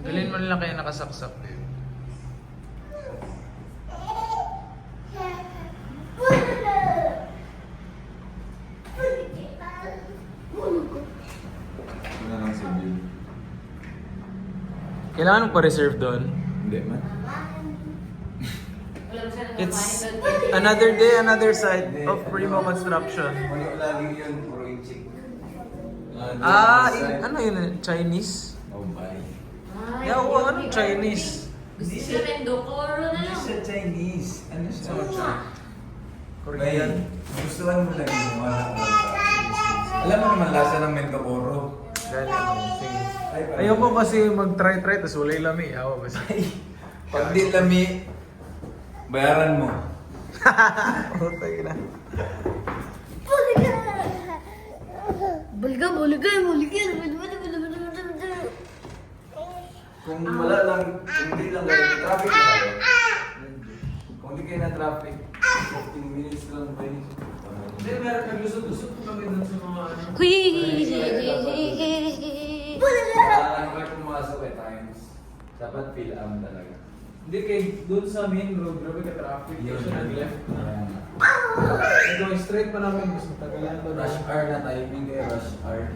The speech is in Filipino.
Tanggalin mo lang kayo nakasaksak, babe. Wala lang si Bill. Kailangan mo pa-reserve doon. Hindi man. It's another day, another side of Primo Construction. Wala lagi yun, puro inchik. Ano yun? Chinese? Oh, bye. Yeah, anong Chinese? Gusto siya Mendocoro na Hindi lang. siya Chinese. Ano siya? Korean. Gustuhan mo lang yung mga alam mo naman lasa ng Mendocoro. Galing. Sige. Ayoko kasi mag-try-try, tapos wala yung lami. Awa ba siya? Pag di lami, bayaran mo. Putay na. Bulga. Kung wala lang, kung hindi lang ganun, traffic na kayo. Kung hindi kayo na traffic, 15 minutes lang ba yun? Hindi, meron naglusot-lusot po kami dun sa mga ano. Ano kayo pumasok eh, times. Dapat fill am talaga. Hindi, kay doon sa main road, grabe ka traffic. Yun siya nag-left. Ah. Going straight pa namin, mas matagal yan doon. Rush hour na timing kayo, rush hour.